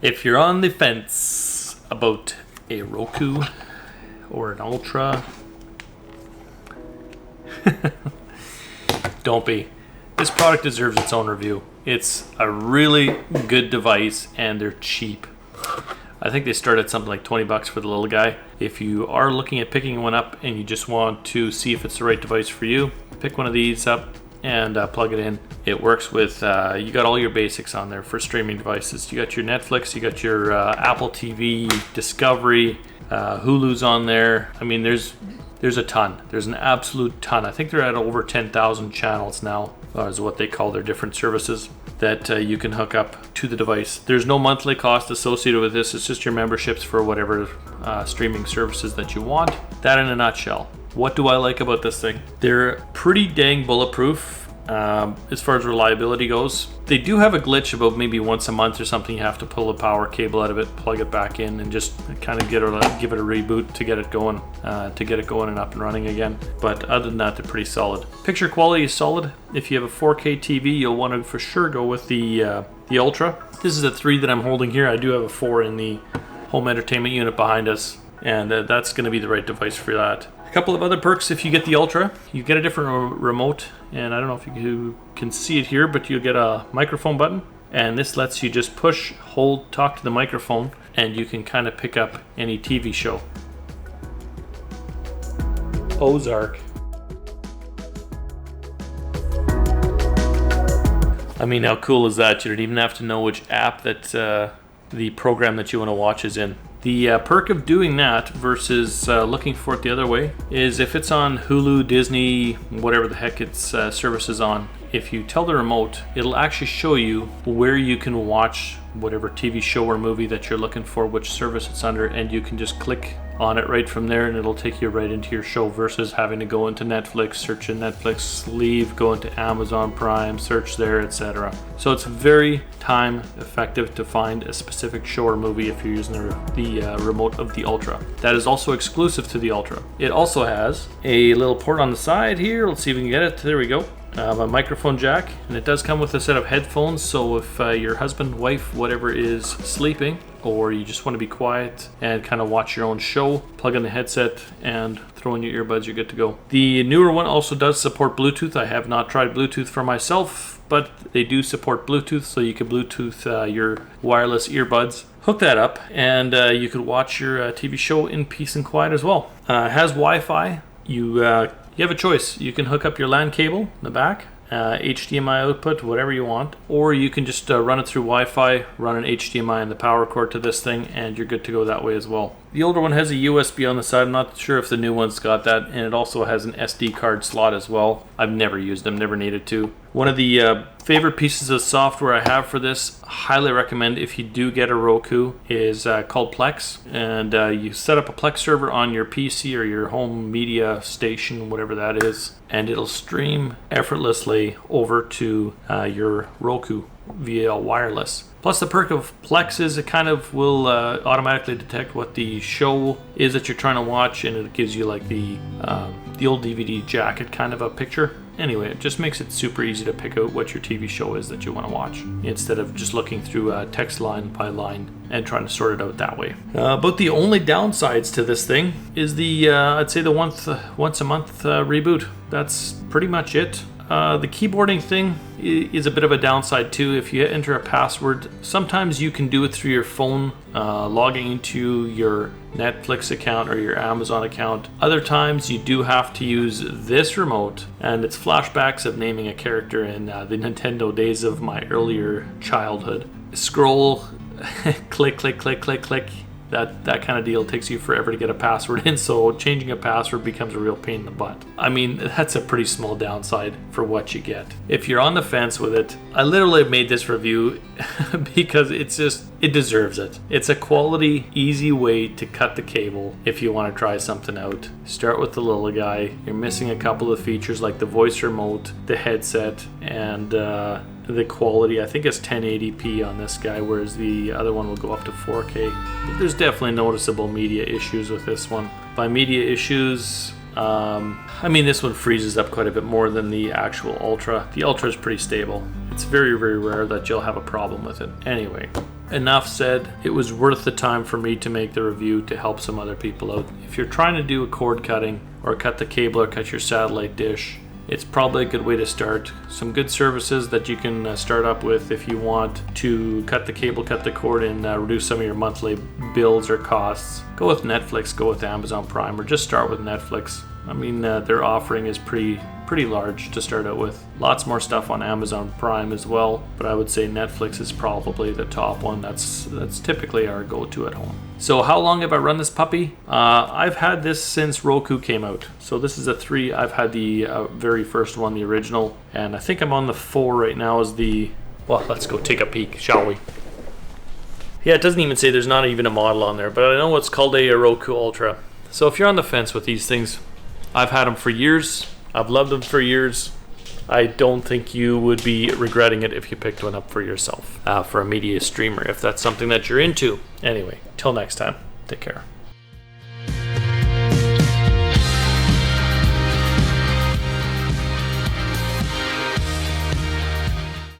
If you're on the fence about a Roku or an Ultra, don't be. This product deserves its own review. It's a really good device and they're cheap. I think they start at something like 20 bucks for the little guy. If you are looking at picking one up and you just want to see if it's the right device for you, pick one of these up and plug it in. It works with, you got all your basics on there for streaming devices. You got your Netflix, you got your Apple TV, Discovery, Hulu's on there. I mean, there's a ton. There's an absolute ton. I think they're at over 10,000 channels now, is what they call their different services that you can hook up to the device. There's no monthly cost associated with this. It's just your memberships for whatever streaming services that you want. That in a nutshell. What do I like about this thing? They're pretty dang bulletproof as far as reliability goes. They do have a glitch about maybe once a month or something. You have to pull a power cable out of it, plug it back in, and just kind of give it a reboot to get it going, and up and running again. But other than that, they're pretty solid. Picture quality is solid. If you have a 4K TV, you'll want to for sure go with the Ultra. This is a 3 that I'm holding here. I do have a 4 in the home entertainment unit behind us, and that's going to be the right device for that. A couple of other perks if you get the Ultra. You get a different remote, and I don't know if you can see it here, but you'll get a microphone button, and this lets you just push, hold, talk to the microphone, and you can kind of pick up any TV show. Ozark. I mean, how cool is that? You don't even have to know which app that the program that you want to watch is in. The perk of doing that versus looking for it the other way is if it's on Hulu, Disney, whatever the heck its service is on, if you tell the remote, it'll actually show you where you can watch whatever TV show or movie that you're looking for, which service it's under, and you can just click on it right from there and it'll take you right into your show versus having to go into Netflix, search in Netflix, leave, go into Amazon Prime, search there, etc. So it's very time effective to find a specific show or movie if you're using the remote of the Ultra. That is also exclusive to the Ultra. It also has a little port on the side here. Let's see if we can get it. There we go. A microphone jack, and it does come with a set of headphones, so if your husband, wife, whatever is sleeping, or you just want to be quiet and kind of watch your own show, plug in the headset and throw in your earbuds, you're good to go. The newer one also does support Bluetooth. I have not tried Bluetooth for myself, but they do support Bluetooth, so you can Bluetooth your wireless earbuds. Hook that up, and you could watch your TV show in peace and quiet as well. It has Wi-Fi. You have a choice. You can hook up your LAN cable in the back, HDMI output, whatever you want, or you can just run it through Wi-Fi, run an HDMI and the power cord to this thing, and you're good to go that way as well. The older one has a USB on the side. I'm not sure if the new one's got that, and it also has an SD card slot as well. I've never used them, never needed to. One of the favorite pieces of software I have for this, highly recommend if you do get a Roku, is called Plex. And you set up a Plex server on your PC or your home media station, whatever that is, and it'll stream effortlessly over to your Roku via wireless. Plus the perk of Plex is it kind of will automatically detect what the show is that you're trying to watch, and it gives you like the old DVD jacket kind of a picture. Anyway, it just makes it super easy to pick out what your TV show is that you want to watch instead of just looking through text line by line and trying to sort it out that way. But the only downsides to this thing is the I'd say the once a month reboot. That's pretty much it. The keyboarding thing is a bit of a downside too. If you enter a password, sometimes you can do it through your phone, logging into your Netflix account or your Amazon account. Other times you do have to use this remote, and it's flashbacks of naming a character in the Nintendo days of my earlier childhood. Scroll, click, click, click, click, click. That kind of deal takes you forever to get a password in, so changing a password becomes a real pain in the butt. I mean, that's a pretty small downside for what you get. If you're on the fence with it, I literally made this review because it deserves it. It's a quality, easy way to cut the cable if you want to try something out. Start with the little guy. You're missing a couple of features like the voice remote, the headset, and the quality. I think it's 1080p on this guy, whereas the other one will go up to 4K. But there's definitely noticeable media issues with this one. By media issues, I mean this one freezes up quite a bit more than the actual Ultra. The Ultra is pretty stable. It's very, very rare that you'll have a problem with it. Anyway, enough said, it was worth the time for me to make the review to help some other people out. If you're trying to do a cord cutting or cut the cable or cut your satellite dish, it's probably a good way to start. Some good services that you can start up with if you want to cut the cable, cut the cord, and reduce some of your monthly bills or costs. Go with Netflix, go with Amazon Prime, or just start with Netflix. I mean, their offering is pretty large to start out with. Lots more stuff on Amazon Prime as well, but I would say Netflix is probably the top one. That's typically our go-to at home. So how long have I run this puppy? I've had this since Roku came out. So this is a 3. I've had the very first one, the original, and I think I'm on the 4 right now as the... Well, let's go take a peek, shall we? Yeah, it doesn't even say, there's not even a model on there, but I know it's called a Roku Ultra. So if you're on the fence with these things, I've had them for years. I've loved them for years. I don't think you would be regretting it if you picked one up for yourself, for a media streamer, if that's something that you're into. Anyway, till next time, take care.